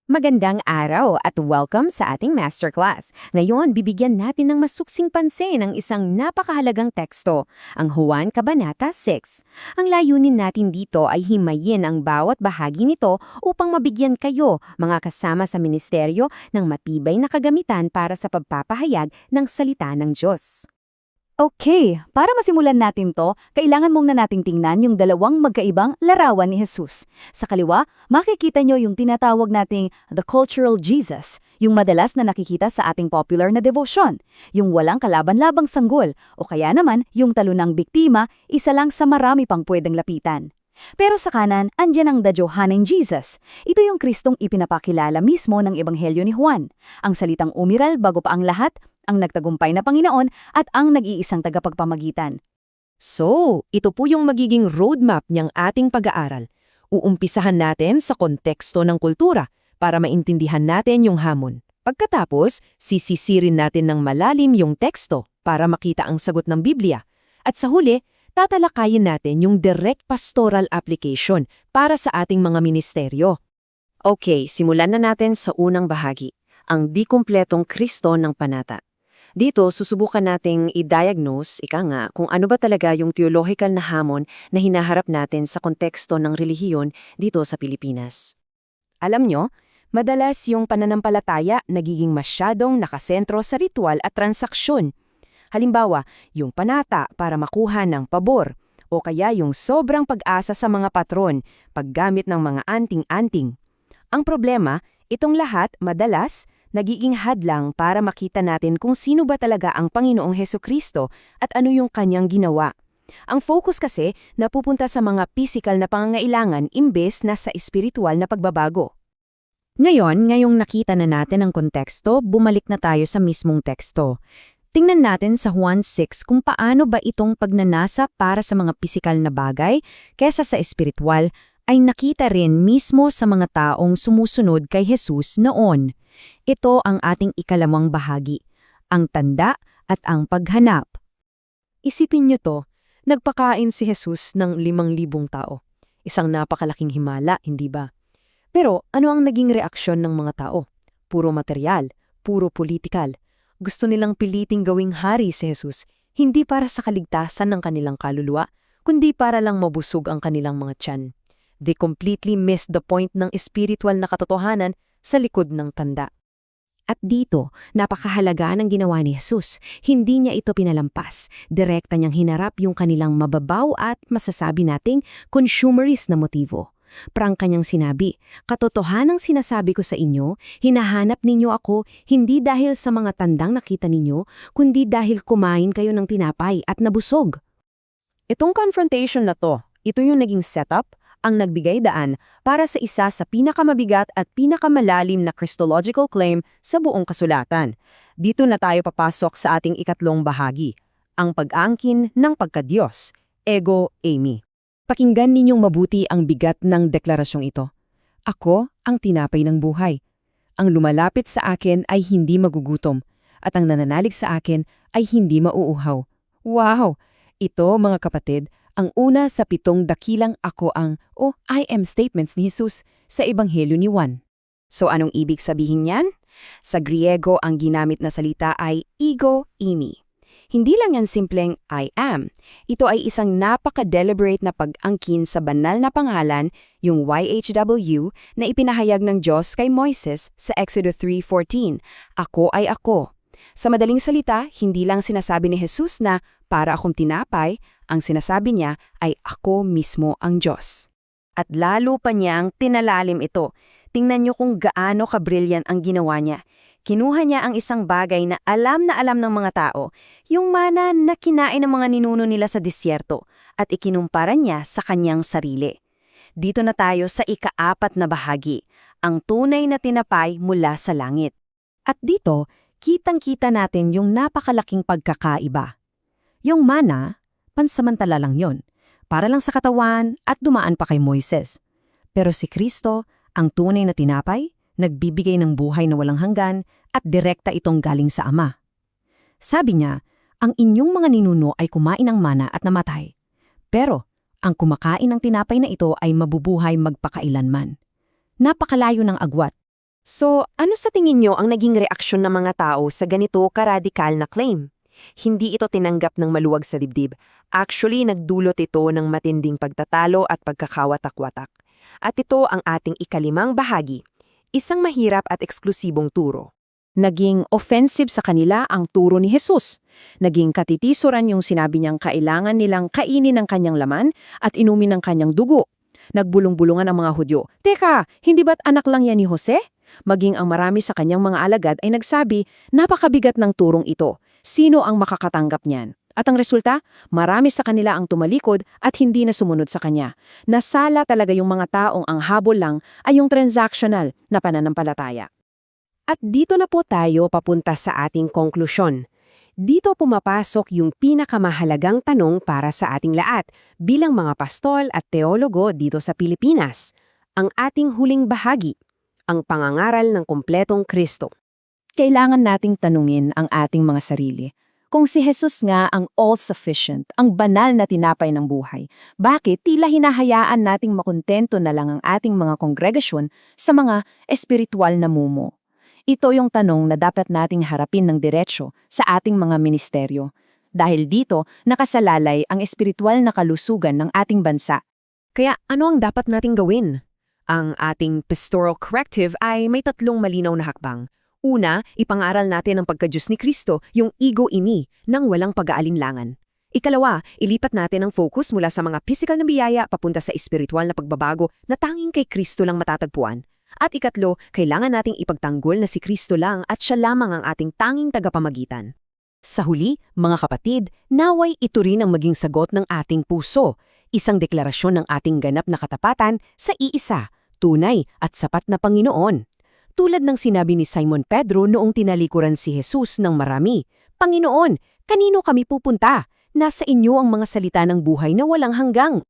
Magandang araw at welcome sa ating masterclass. Ngayon, bibigyan natin ng masuksing pansin ang isang napakahalagang teksto, ang Juan Kabanata 6. Ang layunin natin dito ay himayin ang bawat bahagi nito upang mabigyan kayo, mga kasama sa ministeryo, ng matibay na kagamitan para sa pagpapahayag ng salita ng Diyos. Okay, para masimulan natin to, kailangan mong nating tingnan yung dalawang magkaibang larawan ni Jesus. Sa kaliwa, makikita nyo yung tinatawag nating the cultural Jesus, yung madalas na nakikita sa ating popular na devotion, yung walang kalaban-labang sanggol, o kaya naman yung talunang biktima, isa lang sa marami pang pwedeng lapitan. Pero sa kanan, andyan ang Dajohanan Jesus. Ito yung Kristong ipinapakilala mismo ng Ebanghelyo ni Juan. Ang salitang umiral bago pa ang lahat, ang nagtagumpay na Panginoon at ang nag-iisang tagapagpamagitan. So, ito po yung magiging roadmap niyang ating pag-aaral. Uumpisahan natin sa konteksto ng kultura para maintindihan natin yung hamon. Pagkatapos, sisisirin natin ng malalim yung teksto para makita ang sagot ng Biblia. At sa huli, tatalakayin natin yung direct pastoral application para sa ating mga ministeryo. Okay, simulan na natin sa unang bahagi, ang di-kumpletong Kristo ng Panata. Dito, susubukan nating i-diagnose, kung ano ba talaga yung theological na hamon na hinaharap natin sa konteksto ng relihiyon dito sa Pilipinas. Alam nyo, madalas yung pananampalataya nagiging masyadong nakasentro sa ritual at transaksyon. Halimbawa, yung panata para makuha ng pabor, o kaya yung sobrang pag-asa sa mga patron, paggamit ng mga anting-anting. Ang problema, itong lahat, madalas, nagiging hadlang para makita natin kung sino ba talaga ang Panginoong Hesukristo at ano yung kanyang ginawa. Ang focus kasi napupunta sa mga physical na pangangailangan imbes na sa espiritual na pagbabago. Ngayong nakita na natin ang konteksto, bumalik na tayo sa mismong teksto. Tingnan natin sa Juan 6 kung paano ba itong pagnanasa para sa mga pisikal na bagay kesa sa espiritual ay nakita rin mismo sa mga taong sumusunod kay Jesus noon. Ito ang ating ikalamang bahagi, ang tanda at ang paghanap. Isipin niyo to, nagpakain si Jesus ng 5,000 tao. Isang napakalaking himala, hindi ba? Pero ano ang naging reaksyon ng mga tao? Puro material, puro politikal. Gusto nilang piliting gawing hari si Jesus, hindi para sa kaligtasan ng kanilang kaluluwa, kundi para lang mabusog ang kanilang mga tiyan. They completely missed the point ng spiritual na katotohanan sa likod ng tanda. At dito, napakahalaga ng ginawa ni Jesus. Hindi niya ito pinalampas. Direkta niyang hinarap yung kanilang mababaw at masasabi nating consumerist na motibo. Prangka niyang sinabi, katotohanang sinasabi ko sa inyo, hinahanap ninyo ako hindi dahil sa mga tandang nakita ninyo, kundi dahil kumain kayo ng tinapay at nabusog. Itong confrontation na to, ito yung naging setup, ang nagbigay daan para sa isa sa pinakamabigat at pinakamalalim na Christological claim sa buong kasulatan. Dito na tayo papasok sa ating ikatlong bahagi, ang pag-angkin ng pagkadiyos, ego eimi. Pakinggan ninyong mabuti ang bigat ng deklarasyong ito. Ako ang tinapay ng buhay. Ang lumalapit sa akin ay hindi magugutom, at ang nananalig sa akin ay hindi mauuhaw. Wow! Ito, mga kapatid, ang una sa 7 dakilang ako ang o I am statements ni Jesus sa Ebanghelyo ni Juan. So anong ibig sabihin niyan? Sa Griego, ang ginamit na salita ay ego eimi. Hindi lang yan simpleng I am. Ito ay isang napaka-deliberate na pag-angkin sa banal na pangalan, yung YHWH, na ipinahayag ng Diyos kay Moises sa Exodus 3:14. Ako ay ako. Sa madaling salita, hindi lang sinasabi ni Jesus na para akong tinapay, ang sinasabi niya ay ako mismo ang Diyos. At lalo pa niyang tinalalim ito. Tingnan niyo kung gaano ka-brilliant ang ginawa niya. Kinuha niya ang isang bagay na alam ng mga tao, yung mana na kinain ng mga ninuno nila sa disyerto, at ikinumpara niya sa kanyang sarili. Dito na tayo sa ika-4 na bahagi, ang tunay na tinapay mula sa langit. At dito, kitang-kita natin yung napakalaking pagkakaiba. Yung mana, pansamantala lang yon, para lang sa katawan at dumaan pa kay Moises. Pero si Kristo, ang tunay na tinapay, nagbibigay ng buhay na walang hanggan at direkta itong galing sa Ama. Sabi niya, ang inyong mga ninuno ay kumain ng mana at namatay. Pero ang kumakain ng tinapay na ito ay mabubuhay magpakailanman. Napakalayo ng agwat. So, ano sa tingin nyo ang naging reaksyon ng mga tao sa ganito karadikal na claim? Hindi ito tinanggap ng maluwag sa dibdib. Actually, nagdulot ito ng matinding pagtatalo at pagkakawatak-watak. At ito ang ating ikalimang bahagi, isang mahirap at eksklusibong turo. Naging offensive sa kanila ang turo ni Jesus. Naging katitisoran yung sinabi niyang kailangan nilang kainin ang kanyang laman at inumin ang kanyang dugo. Nagbulong-bulungan ang mga Hudyo, "Teka, hindi ba't anak lang yan ni Jose?" Maging ang marami sa kanyang mga alagad ay nagsabi, napakabigat ng turong ito. Sino ang makakatanggap niyan? At ang resulta, marami sa kanila ang tumalikod at hindi na sumunod sa kanya. Nasala talaga yung mga taong ang habol lang ay yung transactional na pananampalataya. At dito na po tayo papunta sa ating konklusyon. Dito pumapasok yung pinakamahalagang tanong para sa ating lahat bilang mga pastol at teologo dito sa Pilipinas. Ang ating huling bahagi, ang pangangaral ng kumpletong Kristo. Kailangan nating tanungin ang ating mga sarili. Kung si Jesus nga ang all-sufficient, ang banal na tinapay ng buhay, bakit tila hinahayaan nating makontento na lang ang ating mga kongregasyon sa mga espiritual na mumo? Ito yung tanong na dapat nating harapin ng diretsyo sa ating mga ministeryo. Dahil dito, nakasalalay ang espiritual na kalusugan ng ating bansa. Kaya ano ang dapat nating gawin? Ang ating pastoral corrective ay may 3 malinaw na hakbang. Una, ipangaral natin ang pagka-Diyos ni Kristo, yung ego ini, nang walang pag-aalinlangan. Ikalawa, ilipat natin ang focus mula sa mga physical na biyaya papunta sa espiritual na pagbabago na tanging kay Kristo lang matatagpuan. At ikatlo, kailangan nating ipagtanggol na si Kristo lang at siya lamang ang ating tanging tagapamagitan. Sa huli, mga kapatid, naway ito rin ang maging sagot ng ating puso, isang deklarasyon ng ating ganap na katapatan sa iisa, tunay at sapat na Panginoon. Tulad ng sinabi ni Simon Pedro noong tinalikuran si Jesus ng marami, "Panginoon, kanino kami pupunta? Nasa inyo ang mga salita ng buhay na walang hanggang."